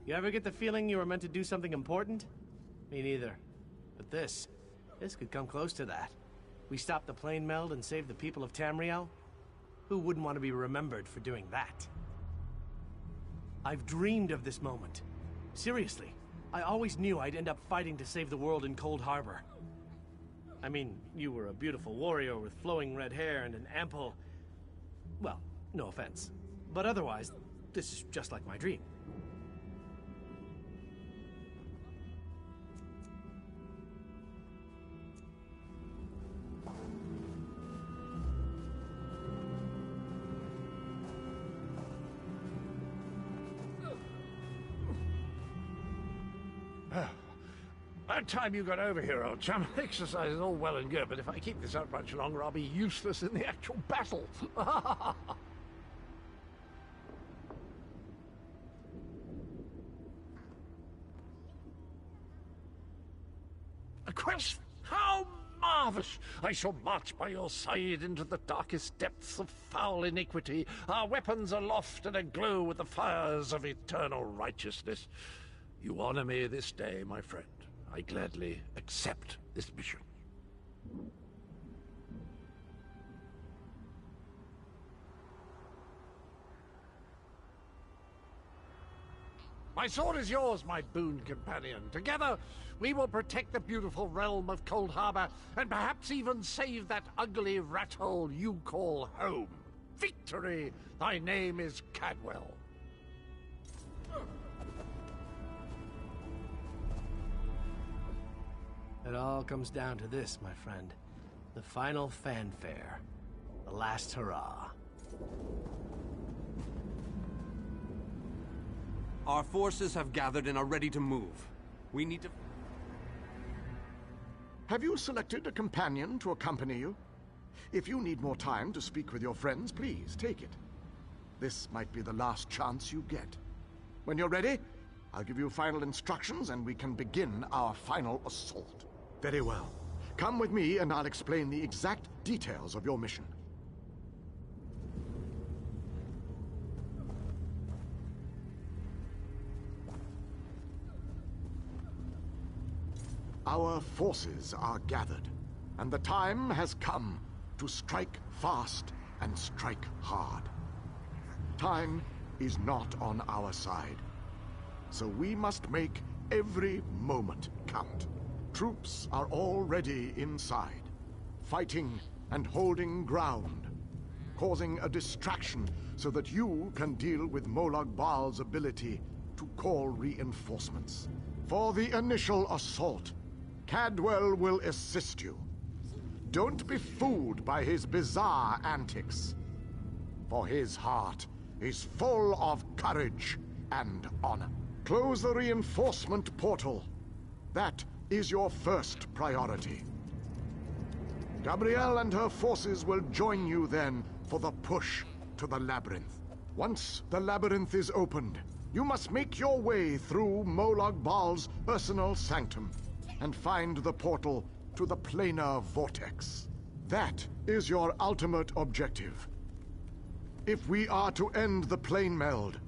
You ever get the feeling you were meant to do something important? Me neither. But this could come close to that. We stopped the plane meld and saved the people of Tamriel? Who wouldn't want to be remembered for doing that? I've dreamed of this moment. Seriously, I always knew I'd end up fighting to save the world in Cold Harbor. I mean, you were a beautiful warrior with flowing red hair and an ample... Well, no offense. But otherwise, this is just like my dream. About time you got over here, old chum. Exercise is all well and good, but if I keep this up much longer, I'll be useless in the actual battle. A quest? How marvellous! I shall march by your side into the darkest depths of foul iniquity, our weapons aloft and aglow with the fires of eternal righteousness. You honor me this day, my friend. I gladly accept this mission. My sword is yours, my boon companion. Together, we will protect the beautiful realm of Cold Harbor, and perhaps even save that ugly rat hole you call home. Victory! Thy name is Cadwell. It all comes down to this, my friend. The final fanfare. The last hurrah. Our forces have gathered and are ready to move. We need to... Have you selected a companion to accompany you? If you need more time to speak with your friends, please take it. This might be the last chance you get. When you're ready, I'll give you final instructions and we can begin our final assault. Very well. Come with me and I'll explain the exact details of your mission. Our forces are gathered, and the time has come to strike fast and strike hard. Time is not on our side, so we must make every moment count. Troops are already inside, fighting and holding ground, causing a distraction so that you can deal with Molag Bal's ability to call reinforcements. For the initial assault, Cadwell will assist you. Don't be fooled by his bizarre antics, for his heart is full of courage and honor. Close the reinforcement portal. That is your first priority. Gabrielle and her forces will join you then for the push to the labyrinth. Once the labyrinth is opened, you must make your way through Molag Bal's personal sanctum and find the portal to the planar vortex. That is your ultimate objective. If we are to end the plane meld,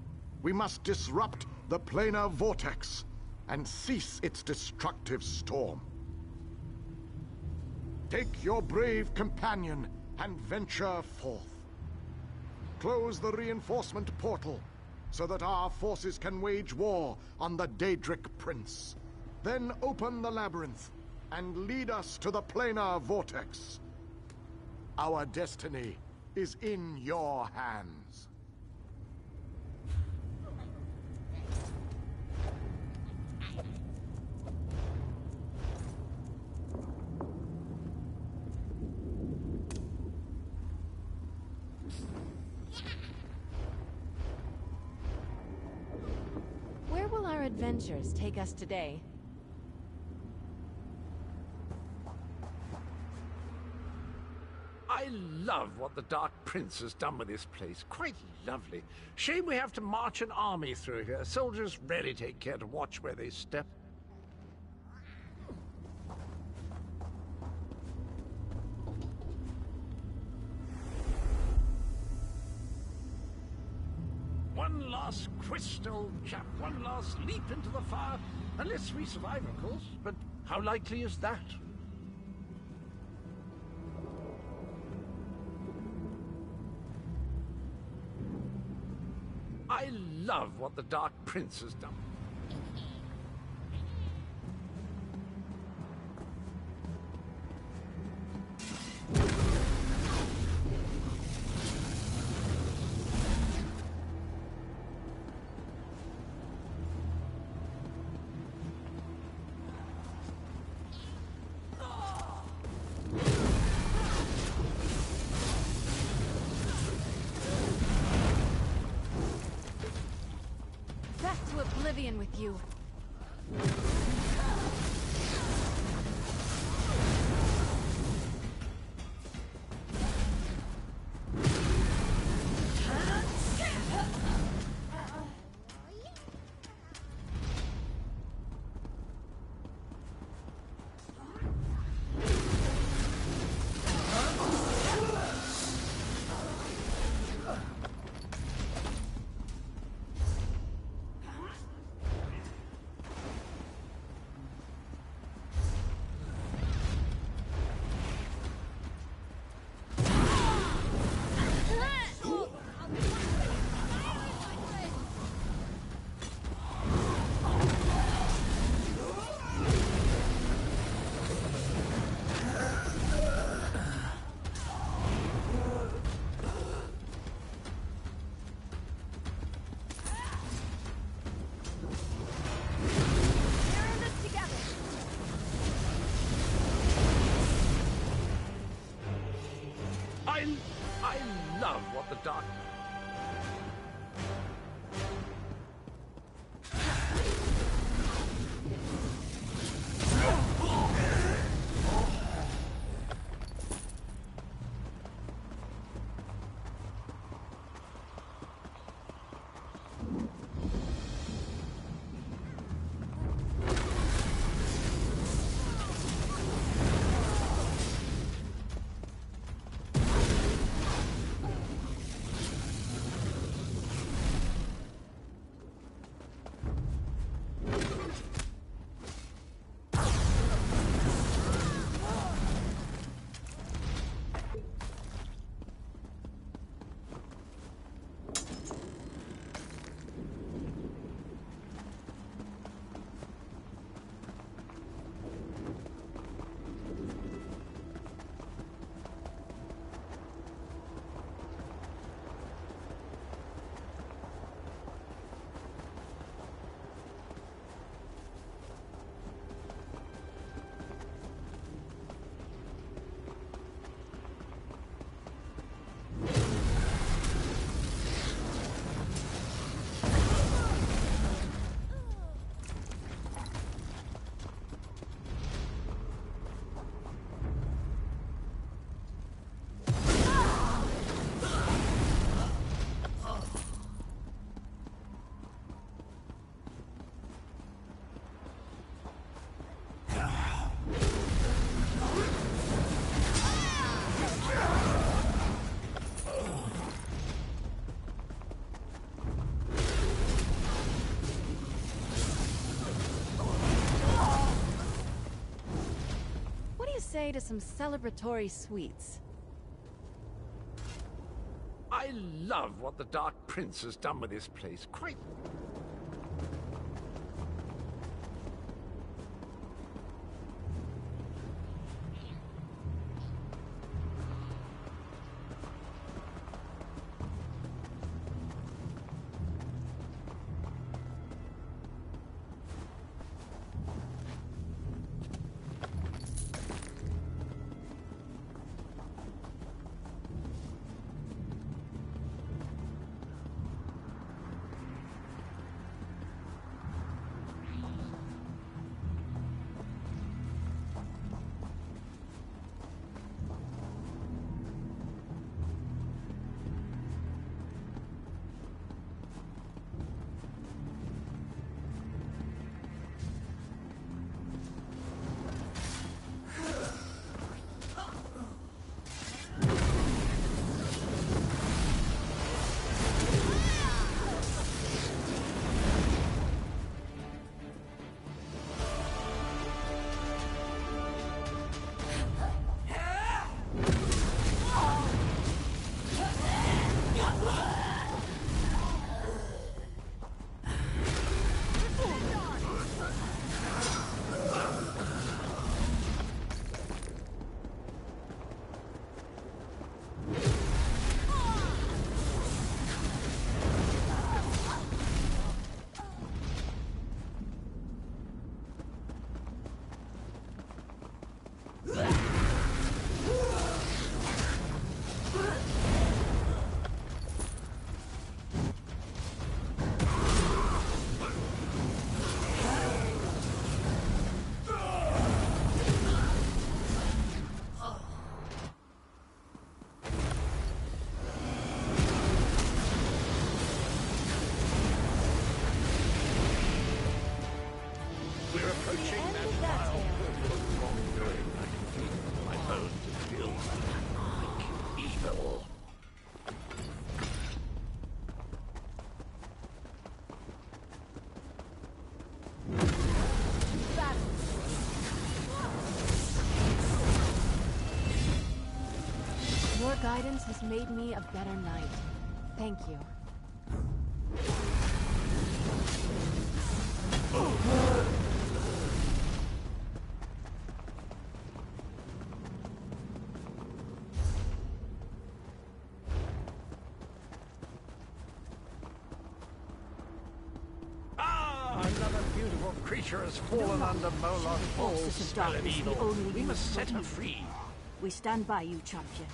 we must disrupt the planar vortex and cease its destructive storm. Take your brave companion and venture forth. Close the reinforcement portal so that our forces can wage war on the Daedric Prince. Then open the labyrinth and lead us to the planar vortex. Our destiny is in your hands. Where will our adventures take us today? I love what the Dark Prince has done with this place. Quite lovely. Shame we have to march an army through here. Soldiers rarely take care to watch where they step. One last last crystal, chap. One last leap into the fire. Unless we survive, of course. But how likely is that? I love what the Dark Prince has done. Oblivion with you. I love what the Dark... Say to some celebratory sweets. I love what the Dark Prince has done with this place. Quite... approaching end that of that vile tale. portal of wrongdoing. I can feel it in my bones. It feels like evil. Your guidance has made me a better knight. Thank you. Ah, another beautiful creature has fallen under Moloch Ball's forces of spell of darkness evil. will only We use must set her what you- free. We stand by you, champion.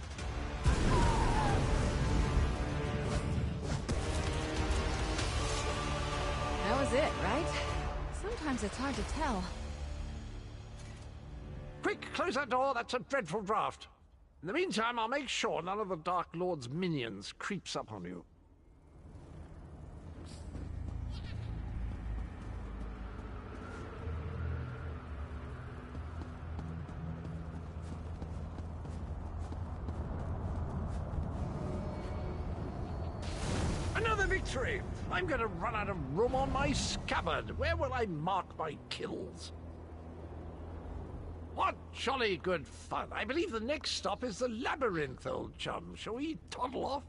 That was it, right? Sometimes it's hard to tell. Quick, close that door. That's a dreadful draft. In the meantime, I'll make sure none of the Dark Lord's minions creeps up on you. Another victory! I'm going to run out of room on my scabbard. Where will I mark my kills? What jolly good fun. I believe the next stop is the labyrinth, old chum. Shall we toddle off?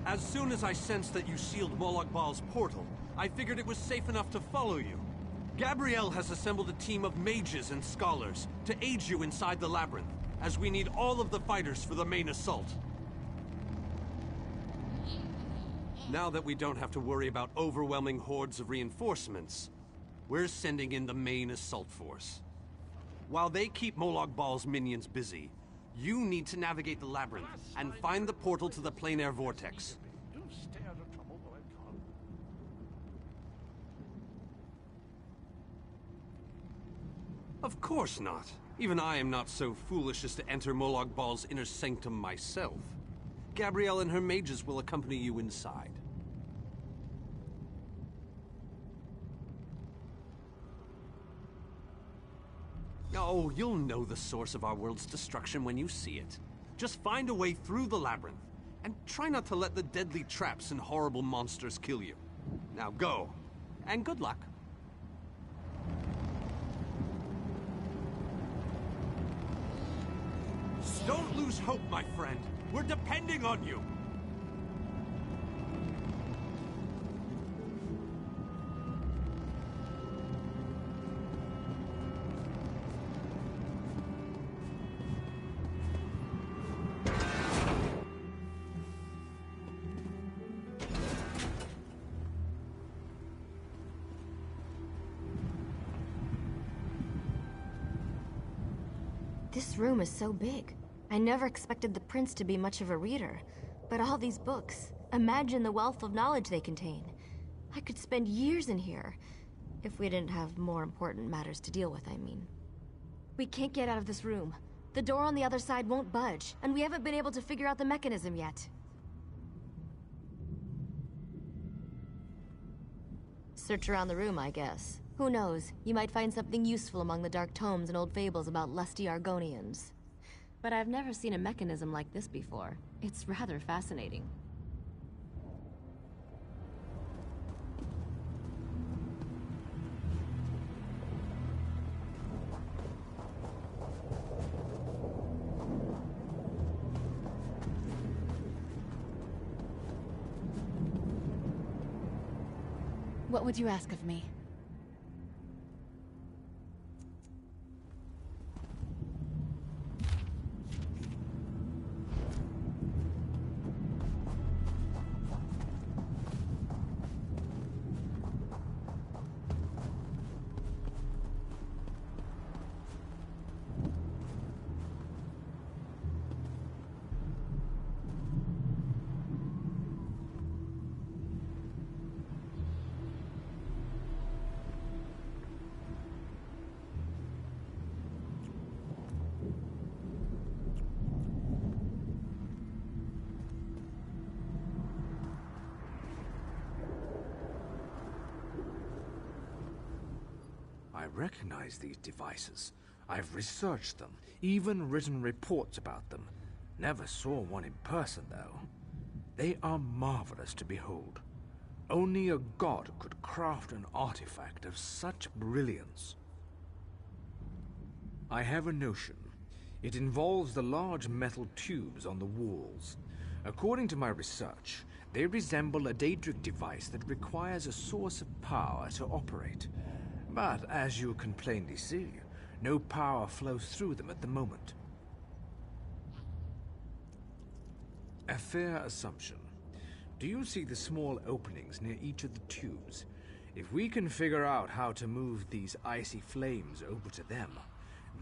As soon as I sensed that you sealed Moloch Baal's portal, I figured it was safe enough to follow you. Gabrielle has assembled a team of mages and scholars to aid you inside the labyrinth, as we need all of the fighters for the main assault. Now that we don't have to worry about overwhelming hordes of reinforcements, we're sending in the main assault force. While they keep Moloch Baal's minions busy, you need to navigate the labyrinth and find the portal to the plein air vortex. Do stay out of trouble, but I can't. Of course not. Even I am not so foolish as to enter Moloch Baal's inner sanctum myself. Gabrielle and her mages will accompany you inside. Oh, you'll know the source of our world's destruction when you see it. Just find a way through the labyrinth, and try not to let the deadly traps and horrible monsters kill you. Now go, and good luck. Don't lose hope, my friend. We're depending on you. This room is so big. I never expected the prince to be much of a reader. But all these books, imagine the wealth of knowledge they contain. I could spend years in here. If we didn't have more important matters to deal with, I mean. We can't get out of this room. The door on the other side won't budge, and we haven't been able to figure out the mechanism yet. Search around the room, I guess. Who knows? You might find something useful among the dark tomes and old fables about lusty Argonians. But I've never seen a mechanism like this before. It's rather fascinating. What would you ask of me? I recognize these devices. I've researched them, even written reports about them. Never saw one in person, though. They are marvelous to behold. Only a god could craft an artifact of such brilliance. I have a notion. It involves the large metal tubes on the walls. According to my research, they resemble a Daedric device that requires a source of power to operate. But as you can plainly see, no power flows through them at the moment. A fair assumption. Do you see the small openings near each of the tubes? If we can figure out how to move these icy flames over to them,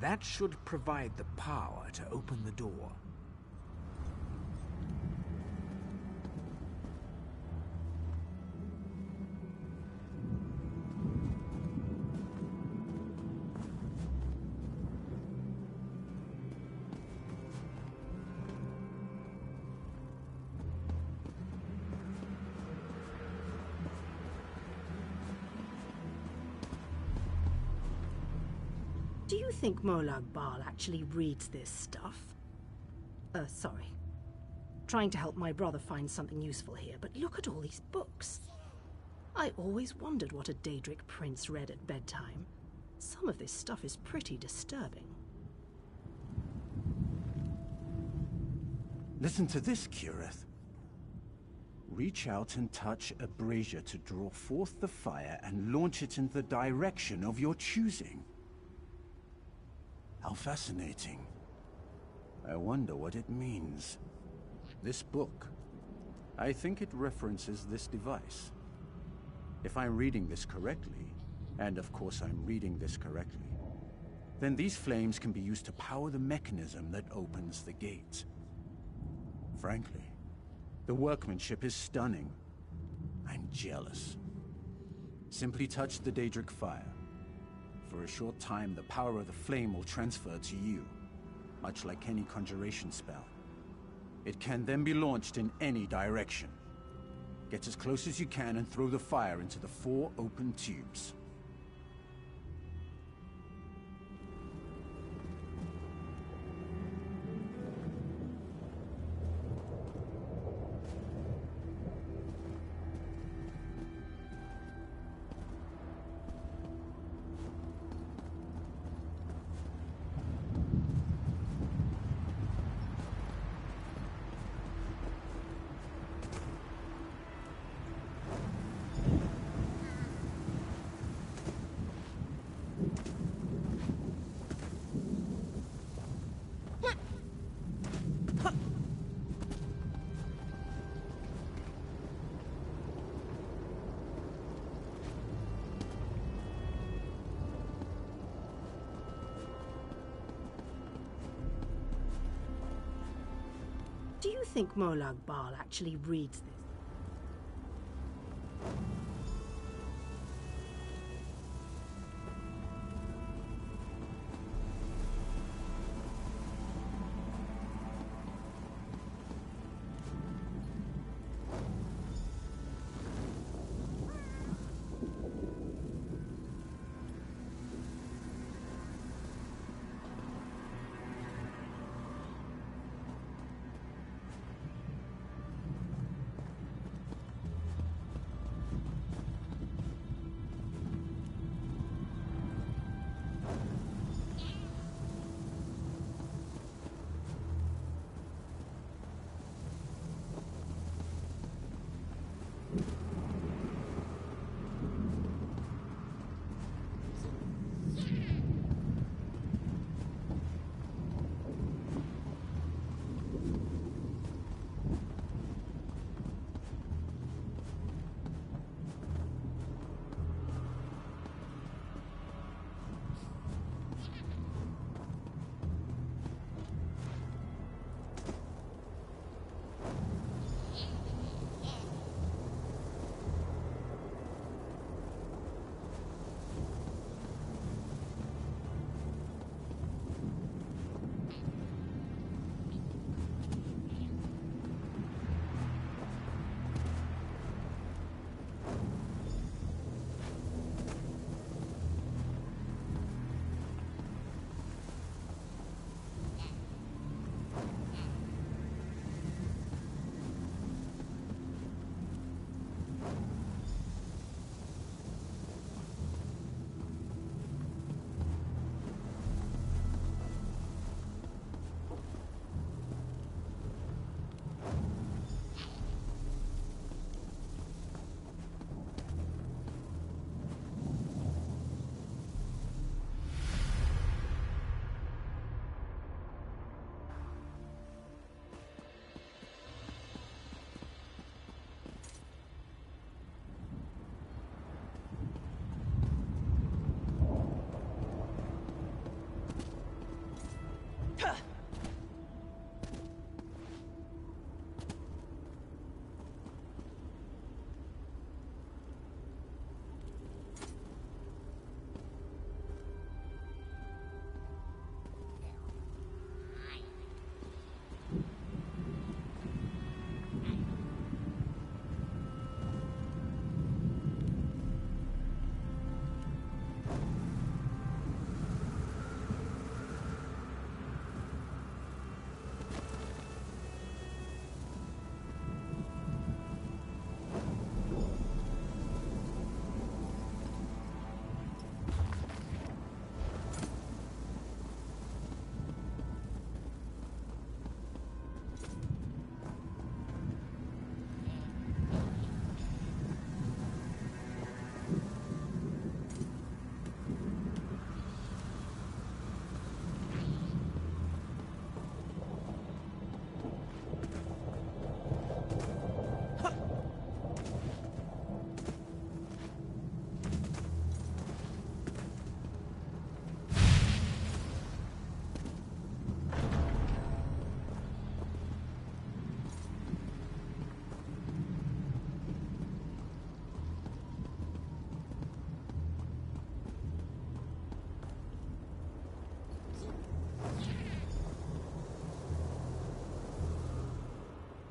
that should provide the power to open the door. Do you think Molag Bal actually reads this stuff? Sorry. Trying to help my brother find something useful here, but look at all these books. I always wondered what a Daedric prince read at bedtime. Some of this stuff is pretty disturbing. Listen to this, Kirith. Reach out and touch a brazier to draw forth the fire and launch it in the direction of your choosing. How fascinating. I wonder what it means. This book, I think it references this device. If I'm reading this correctly, and of course I'm reading this correctly, then these flames can be used to power the mechanism that opens the gate. Frankly, the workmanship is stunning. I'm jealous. Simply touch the Daedric fire. For a short time, the power of the flame will transfer to you, much like any conjuration spell. It can then be launched in any direction. Get as close as you can and throw the fire into the 4 open tubes. Do you think Molag Bal actually reads this?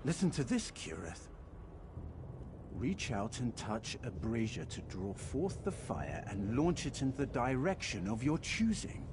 Listen to this, Kirith. Reach out and touch a brazier to draw forth the fire and launch it in the direction of your choosing.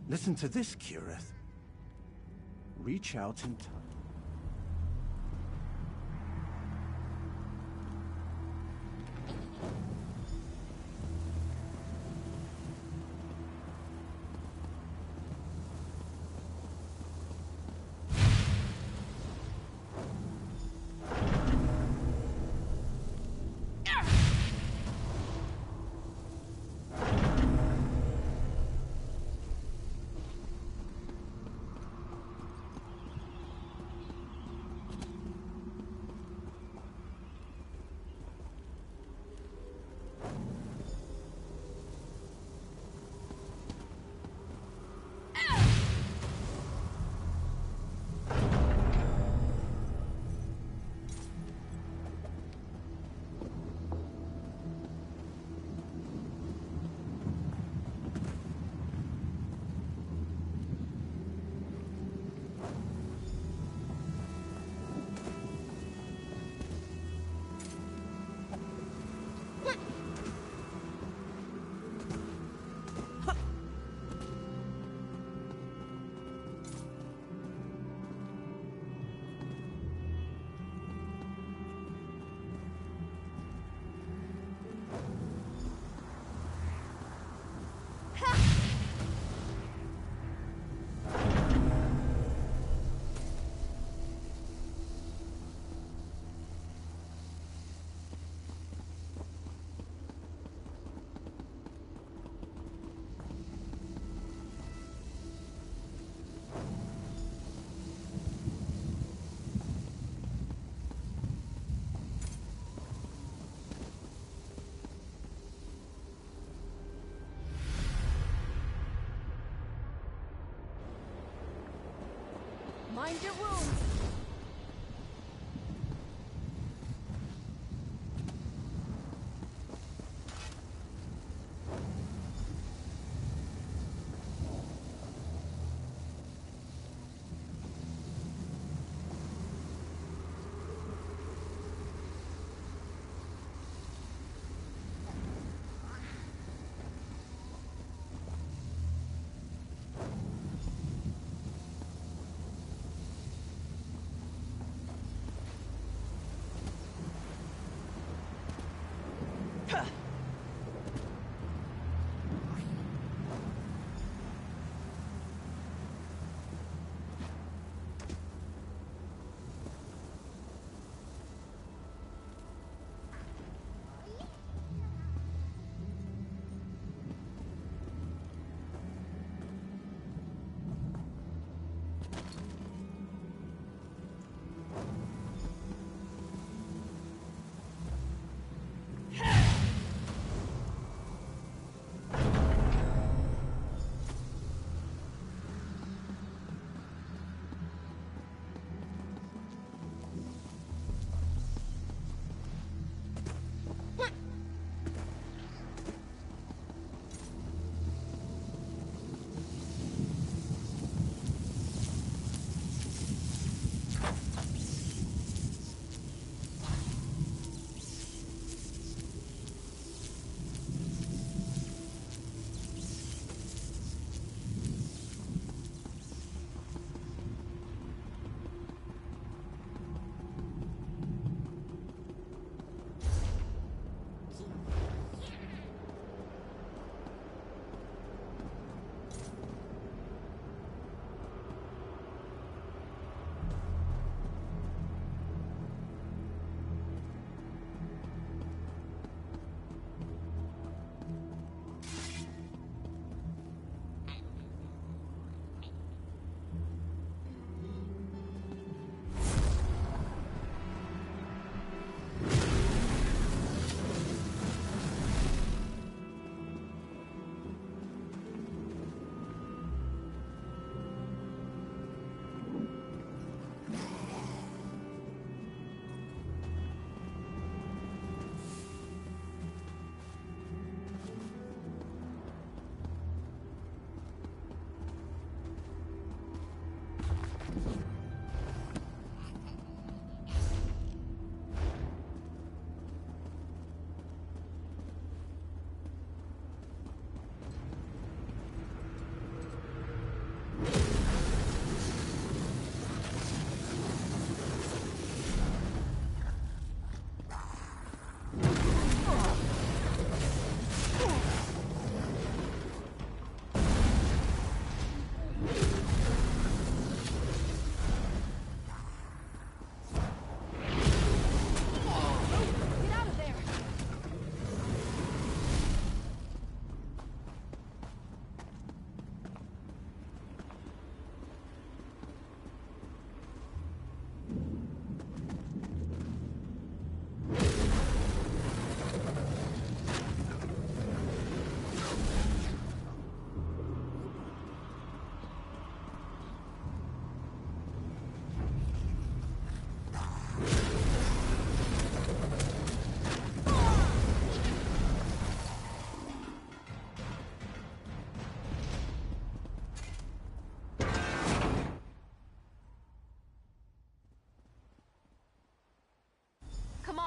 Listen to this, Kirith. Reach out and touch. Mind your wounds.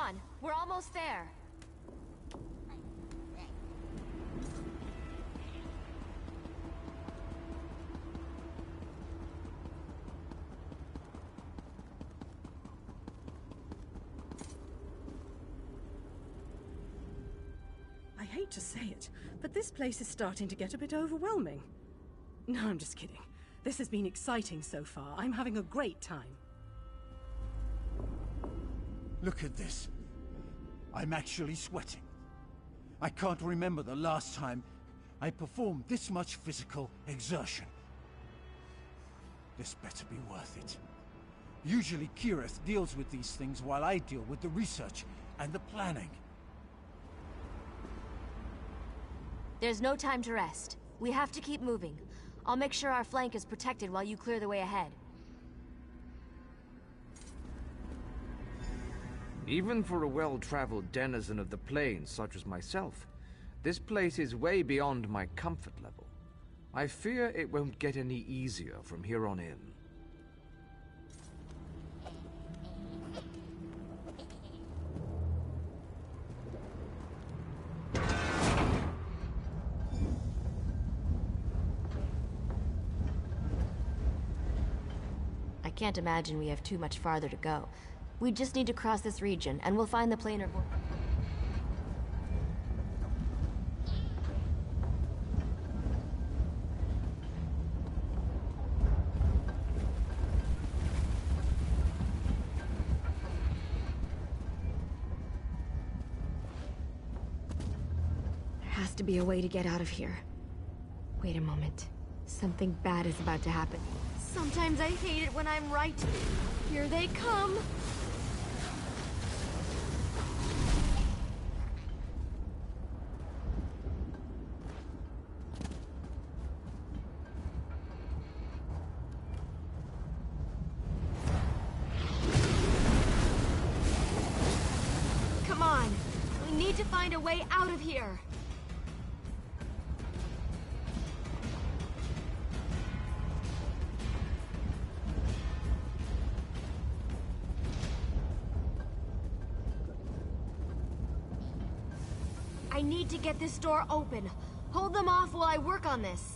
on, we're almost there. I hate to say it, but this place is starting to get a bit overwhelming. No, I'm just kidding. This has been exciting so far. I'm having a great time. Look at this. I'm actually sweating. I can't remember the last time I performed this much physical exertion. This better be worth it. Usually Kirith deals with these things while I deal with the research and the planning. There's no time to rest. We have to keep moving. I'll make sure our flank is protected while you clear the way ahead. Even for a well-traveled denizen of the plains such as myself, this place is way beyond my comfort level. I fear it won't get any easier from here on in. I can't imagine we have too much farther to go. We just need to cross this region, and we'll find the planar vortex. There has to be a way to get out of here. Wait a moment. Something bad is about to happen. Sometimes I hate it when I'm right. Here they come. Come on. We need to find a way out of here. I need to get this door open. Hold them off while I work on this.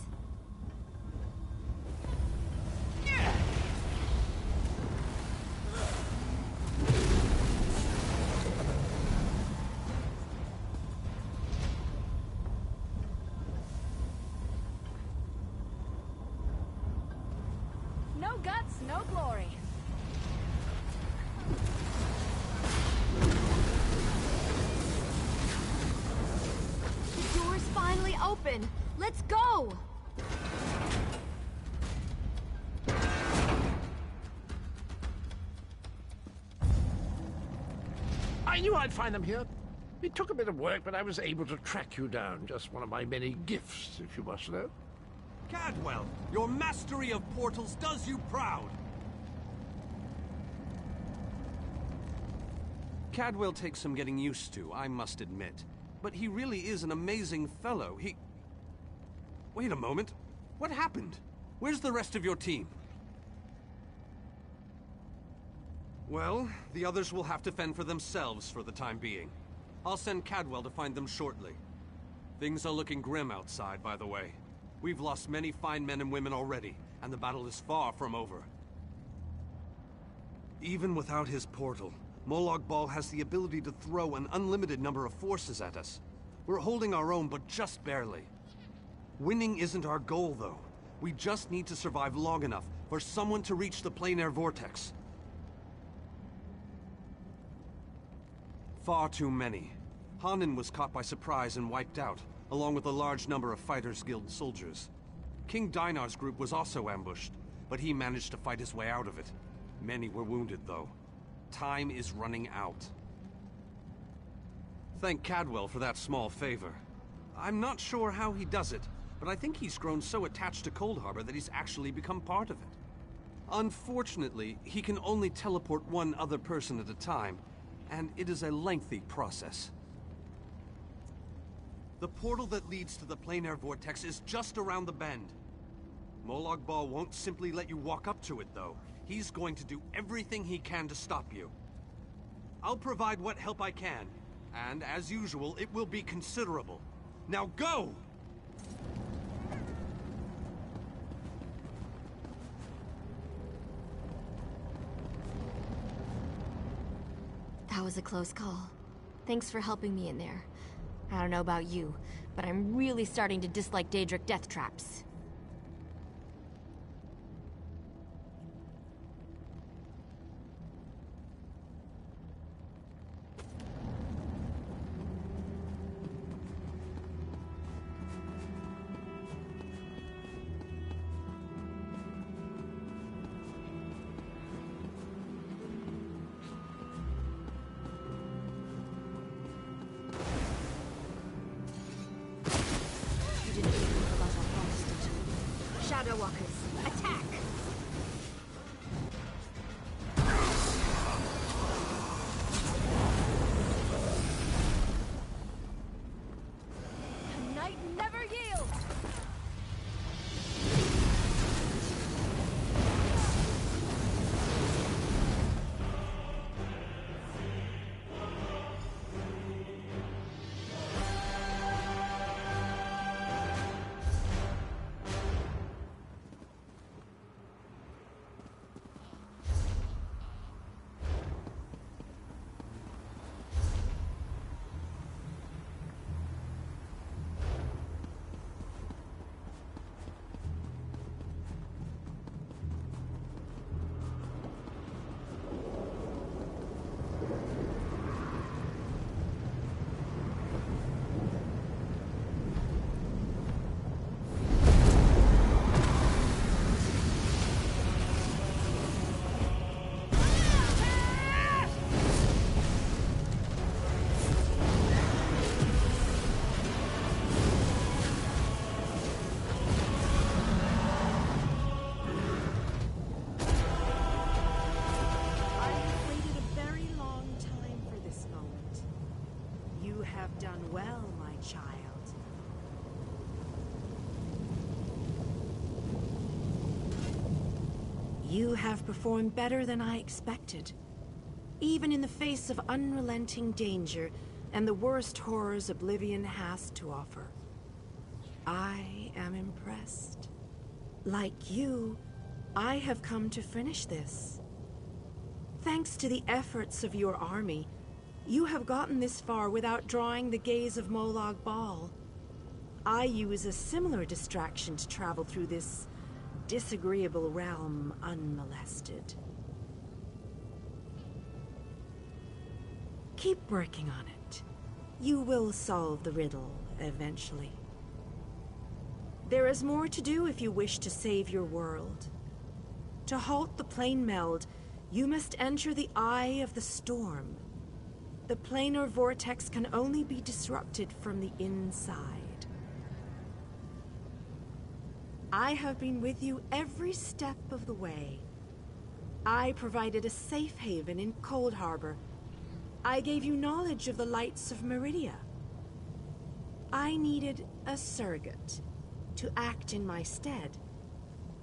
No guts, no glory. The door's finally open. Let's go! I knew I'd find them here. It took a bit of work, but I was able to track you down. Just one of my many gifts, if you must know. Cadwell, your mastery of portals does you proud! Cadwell takes some getting used to, I must admit. But he really is an amazing fellow. Wait a moment. What happened? Where's the rest of your team? Well, the others will have to fend for themselves for the time being. I'll send Cadwell to find them shortly. Things are looking grim outside, by the way. We've lost many fine men and women already, and the battle is far from over. Even without his portal, Molag Bal has the ability to throw an unlimited number of forces at us. We're holding our own, but just barely. Winning isn't our goal, though. We just need to survive long enough for someone to reach the planar vortex. Far too many. Hanan was caught by surprise and wiped out, along with a large number of Fighters Guild soldiers. King Dinar's group was also ambushed, but he managed to fight his way out of it. Many were wounded, though. Time is running out. Thank Cadwell for that small favor. I'm not sure how he does it, but I think he's grown so attached to Cold Harbor that he's actually become part of it. Unfortunately, he can only teleport one other person at a time, and it is a lengthy process. The portal that leads to the planar vortex is just around the bend. Molag Bal won't simply let you walk up to it, though. He's going to do everything he can to stop you. I'll provide what help I can. And, as usual, it will be considerable. Now go! That was a close call. Thanks for helping me in there. I don't know about you, but I'm really starting to dislike Daedric death traps. Shadow Walkers, attack! The night never yields! Done well, my child. You have performed better than I expected. Even in the face of unrelenting danger and the worst horrors Oblivion has to offer. I am impressed. Like you, I have come to finish this. Thanks to the efforts of your army, you have gotten this far without drawing the gaze of Molag Bal. I use a similar distraction to travel through this disagreeable realm unmolested. Keep working on it. You will solve the riddle eventually. There is more to do if you wish to save your world. To halt the plane meld, you must enter the Eye of the Storm. The planar vortex can only be disrupted from the inside. I have been with you every step of the way. I provided a safe haven in Cold Harbor. I gave you knowledge of the lights of Meridia. I needed a surrogate to act in my stead.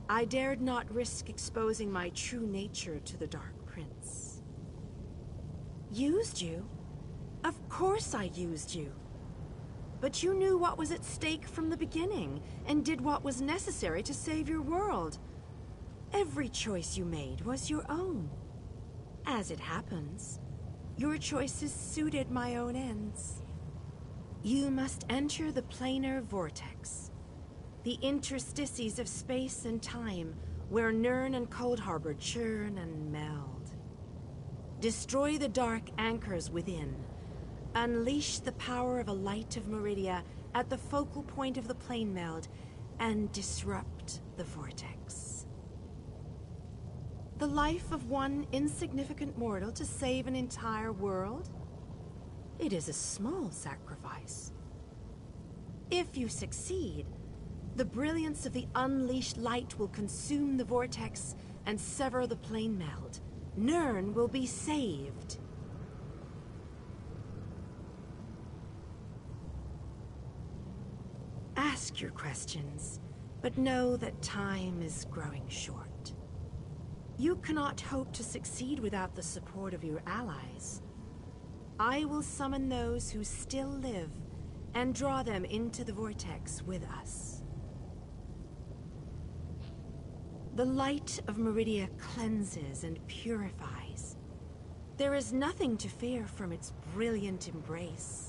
I dared not risk exposing my true nature to the Dark Prince. Used you? Of course I used you. But you knew what was at stake from the beginning, and did what was necessary to save your world. Every choice you made was your own. As it happens, your choices suited my own ends. You must enter the planar vortex, the interstices of space and time, where Nirn and Cold Harbor churn and meld. Destroy the dark anchors within. Unleash the power of a light of Meridia at the focal point of the plane meld, and disrupt the vortex. The life of one insignificant mortal to save an entire world? It is a small sacrifice. If you succeed, the brilliance of the unleashed light will consume the vortex and sever the plane meld. Nirn will be saved. Ask your questions, but know that time is growing short. You cannot hope to succeed without the support of your allies. I will summon those who still live and draw them into the vortex with us. The light of Meridia cleanses and purifies. There is nothing to fear from its brilliant embrace.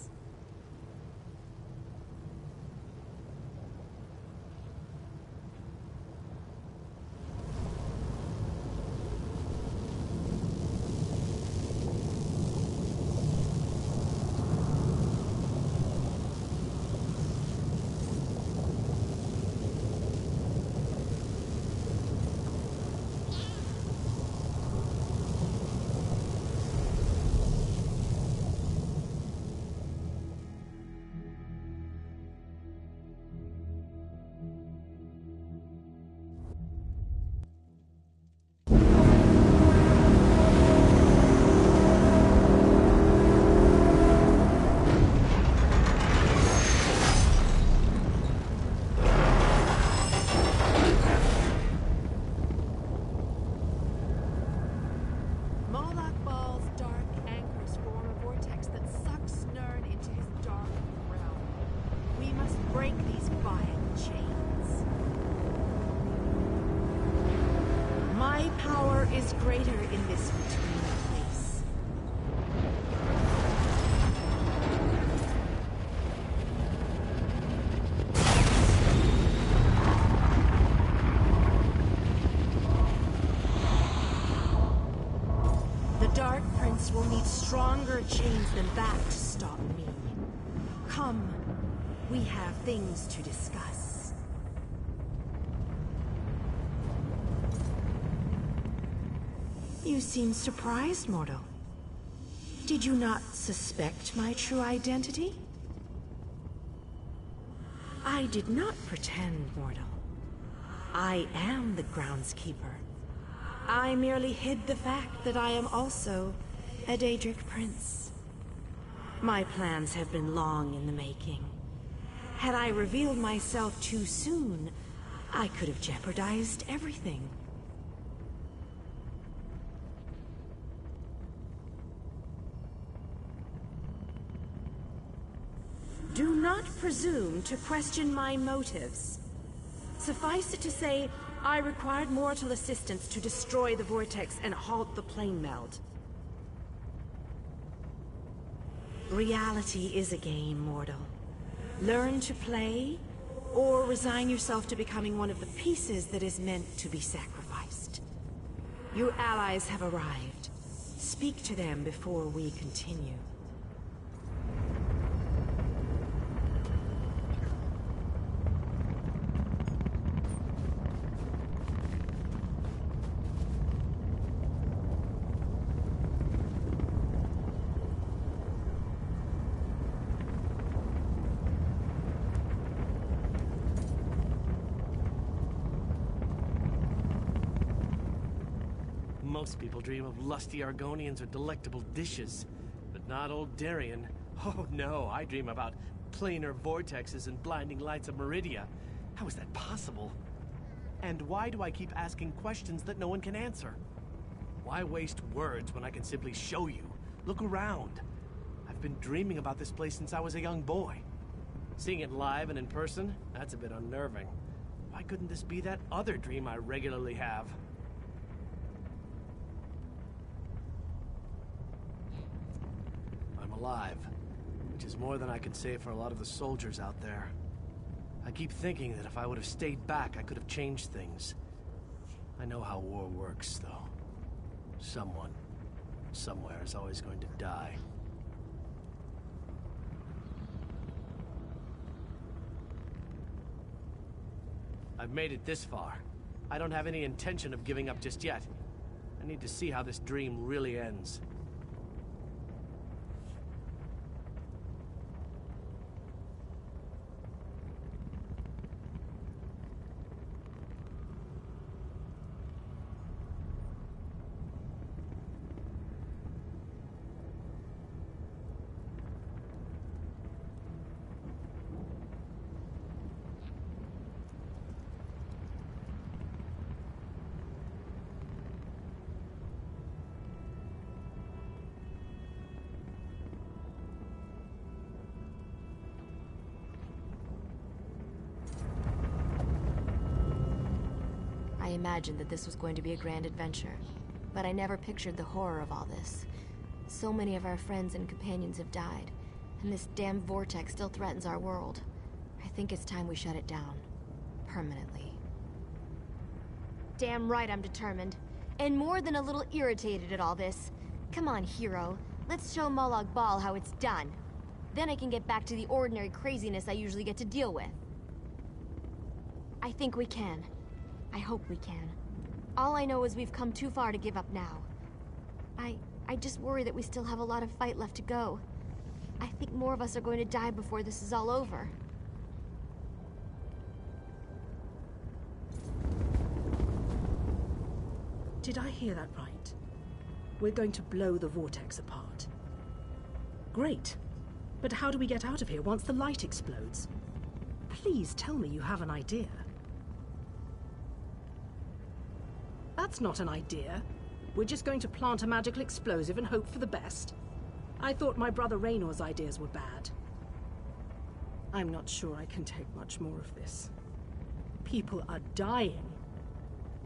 Greater in this between place. The Dark Prince will need stronger chains than that to stop me. Come, we have things to discuss. You seem surprised, mortal. Did you not suspect my true identity? I did not pretend, mortal. I am the groundskeeper. I merely hid the fact that I am also a Daedric prince. My plans have been long in the making. Had I revealed myself too soon, I could have jeopardized everything. Do not presume to question my motives. Suffice it to say, I required mortal assistance to destroy the vortex and halt the plane meld. Reality is a game, mortal. Learn to play, or resign yourself to becoming one of the pieces that is meant to be sacrificed. Your allies have arrived. Speak to them before we continue. Most people dream of lusty Argonians or delectable dishes, but not old Darien. Oh no, I dream about planar vortexes and blinding lights of Meridia. How is that possible? And why do I keep asking questions that no one can answer? Why waste words when I can simply show you? Look around. I've been dreaming about this place since I was a young boy. Seeing it live and in person, that's a bit unnerving. Why couldn't this be that other dream I regularly have? Alive, which is more than I can say for a lot of the soldiers out there. I keep thinking that if I would have stayed back, I could have changed things. I know how war works, though. Someone, somewhere is always going to die. I've made it this far. I don't have any intention of giving up just yet. I need to see how this dream really ends. imagined that this was going to be a grand adventure, but I never pictured the horror of all this. So many of our friends and companions have died, and this damn vortex still threatens our world. I think it's time we shut it down. Permanently. Damn right I'm determined. And more than a little irritated at all this. Come on, hero. Let's show Molag Bal how it's done. Then I can get back to the ordinary craziness I usually get to deal with. I think we can. I hope we can. All I know is we've come too far to give up now. I just worry that we still have a lot of fight left to go. I think more of us are going to die before this is all over. Did I hear that right? We're going to blow the vortex apart. Great. But how do we get out of here once the light explodes? Please tell me you have an idea. That's not an idea. We're just going to plant a magical explosive and hope for the best. I thought my brother Raynor's ideas were bad. I'm not sure I can take much more of this. People are dying.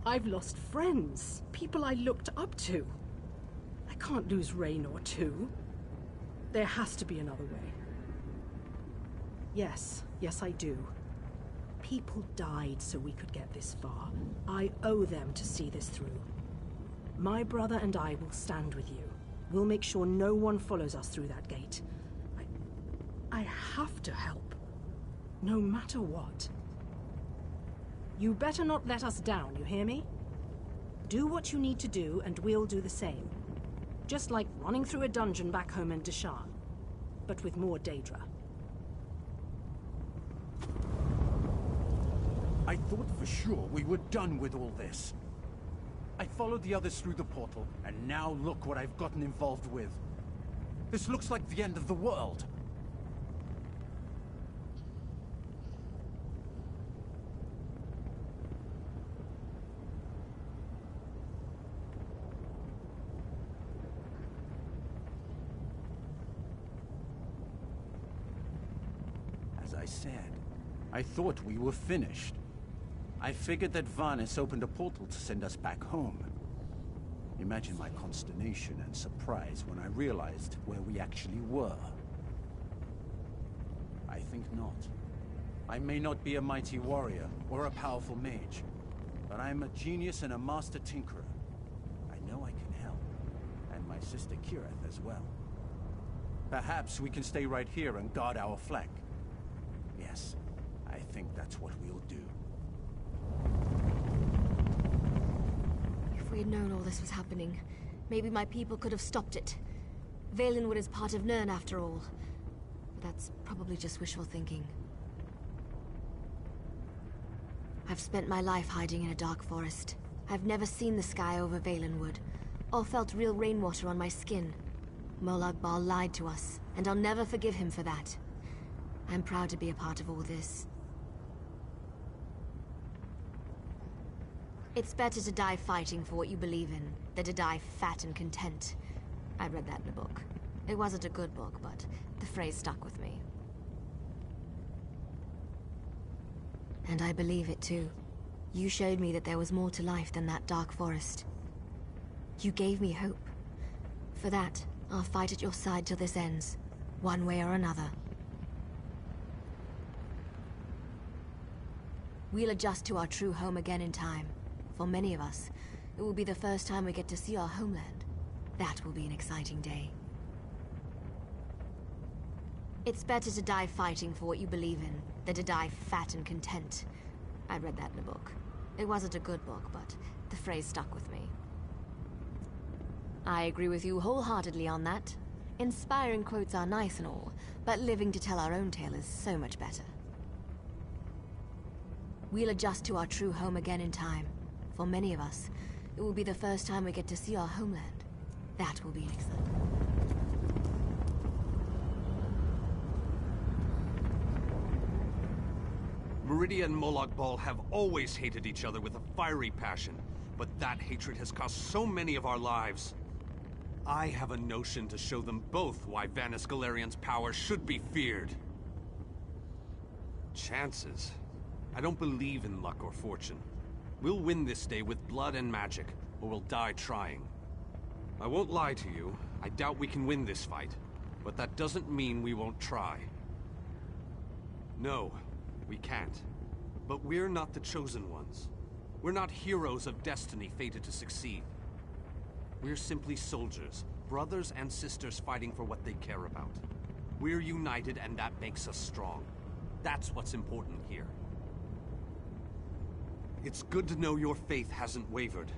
I've lost friends, people I looked up to. I can't lose Raynor too. There has to be another way. Yes, I do. People died so we could get this far. I owe them to see this through. My brother and I will stand with you. We'll make sure no one follows us through that gate. I have to help. No matter what. You better not let us down, you hear me? Do what you need to do, and we'll do the same. Just like running through a dungeon back home in Deshan, but with more Daedra. I thought for sure we were done with all this. I followed the others through the portal, and now look what I've gotten involved with. This looks like the end of the world. As I said, I thought we were finished. I figured that Varnis opened a portal to send us back home. Imagine my consternation and surprise when I realized where we actually were. I think not. I may not be a mighty warrior or a powerful mage, but I am a genius and a master tinkerer. I know I can help, and my sister Kirith as well. Perhaps we can stay right here and guard our flank. Yes, I think that's what we'll do. If we had known all this was happening, maybe my people could have stopped it. Valenwood is part of Nirn after all. But that's probably just wishful thinking. I've spent my life hiding in a dark forest. I've never seen the sky over Valenwood, or felt real rainwater on my skin. Molag Bal lied to us, and I'll never forgive him for that. I'm proud to be a part of all this. It's better to die fighting for what you believe in, than to die fat and content. I read that in a book. It wasn't a good book, but the phrase stuck with me. And I believe it too. You showed me that there was more to life than that dark forest. You gave me hope. For that, I'll fight at your side till this ends, one way or another. We'll adjust to our true home again in time. For many of us, it will be the first time we get to see our homeland. That will be an exciting day. It's better to die fighting for what you believe in, than to die fat and content. I read that in a book. It wasn't a good book, but the phrase stuck with me. I agree with you wholeheartedly on that. Inspiring quotes are nice and all, but living to tell our own tale is so much better. We'll adjust to our true home again in time. For many of us, it will be the first time we get to see our homeland. That will be exciting. Meridia and Molag Bal have always hated each other with a fiery passion, but that hatred has cost so many of our lives. I have a notion to show them both why Vanis Galarian's power should be feared. Chances? I don't believe in luck or fortune. We'll win this day with blood and magic, or we'll die trying. I won't lie to you, I doubt we can win this fight, but that doesn't mean we won't try. No, we can't. But we're not the chosen ones. We're not heroes of destiny fated to succeed. We're simply soldiers, brothers and sisters fighting for what they care about. We're united and that makes us strong. That's what's important here. It's good to know your faith hasn't wavered.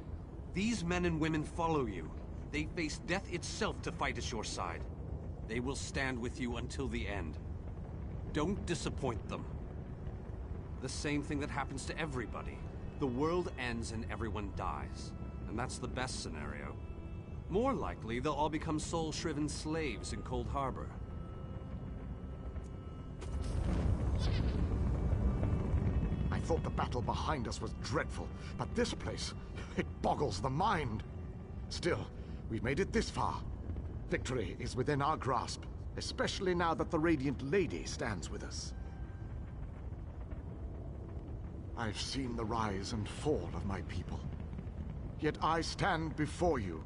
These men and women follow you. They face death itself to fight at your side. They will stand with you until the end. Don't disappoint them. The same thing that happens to everybody. The world ends and everyone dies. And that's the best scenario. More likely, they'll all become soul-shriven slaves in Cold Harbor. I thought the battle behind us was dreadful, but this place, it boggles the mind. Still, we've made it this far. Victory is within our grasp, especially now that the Radiant Lady stands with us. I've seen the rise and fall of my people. Yet I stand before you,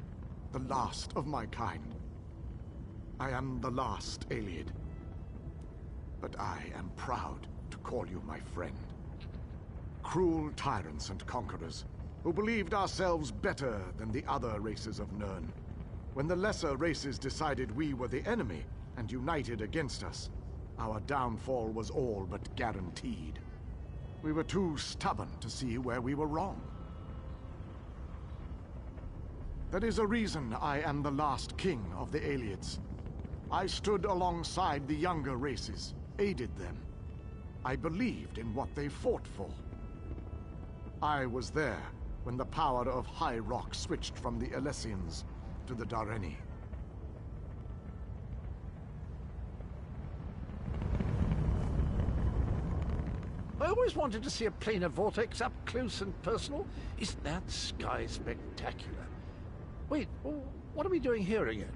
the last of my kind. I am the last Ayleid. But I am proud to call you my friend. Cruel tyrants and conquerors, who believed ourselves better than the other races of Nirn. When the lesser races decided we were the enemy and united against us, our downfall was all but guaranteed. We were too stubborn to see where we were wrong. That is a reason I am the last king of the Ayleids. I stood alongside the younger races, aided them. I believed in what they fought for. I was there when the power of High Rock switched from the Alessians to the Dareni. I always wanted to see a planar vortex up close and personal. Isn't that sky spectacular? Wait, what are we doing here again?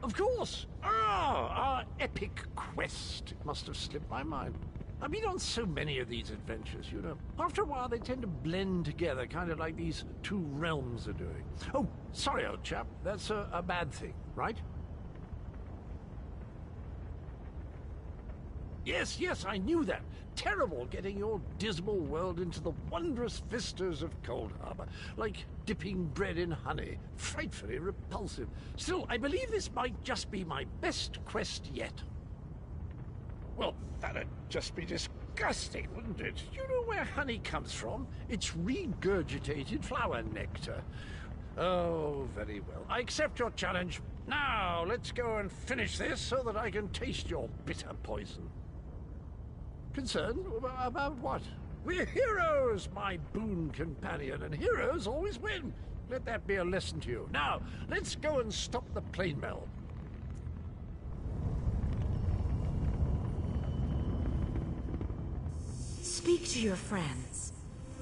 Of course! Our epic quest. It must have slipped my mind. I've been on so many of these adventures, you know. After a while, they tend to blend together, kind of like these two realms are doing. Oh, sorry, old chap. That's a bad thing, right? Yes, I knew that. Terrible getting your dismal world into the wondrous vistas of Cold Harbor. Like dipping bread in honey. Frightfully repulsive. Still, I believe this might just be my best quest yet. Well, that'd just be disgusting, wouldn't it? You know where honey comes from? It's regurgitated flower nectar. Oh, very well. I accept your challenge. Now, let's go and finish this so that I can taste your bitter poison. Concerned about what? We're heroes, my boon companion, and heroes always win. Let that be a lesson to you. Now, let's go and stop the plane meld. Speak to your friends,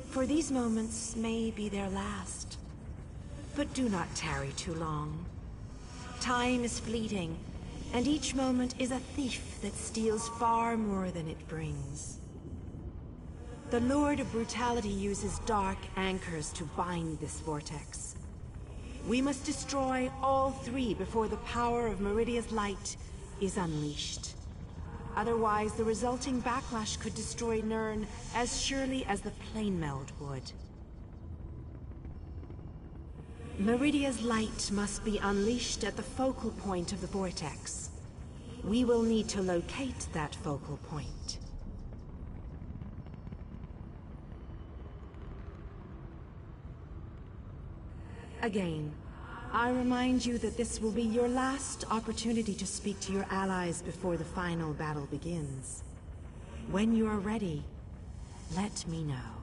for these moments may be their last. But do not tarry too long. Time is fleeting, and each moment is a thief that steals far more than it brings. The Lord of Brutality uses dark anchors to bind this vortex. We must destroy all three before the power of Meridia's light is unleashed. Otherwise, the resulting backlash could destroy Nirn as surely as the plane meld would. Meridia's light must be unleashed at the focal point of the vortex. We will need to locate that focal point. Again, I remind you that this will be your last opportunity to speak to your allies before the final battle begins. When you are ready, let me know.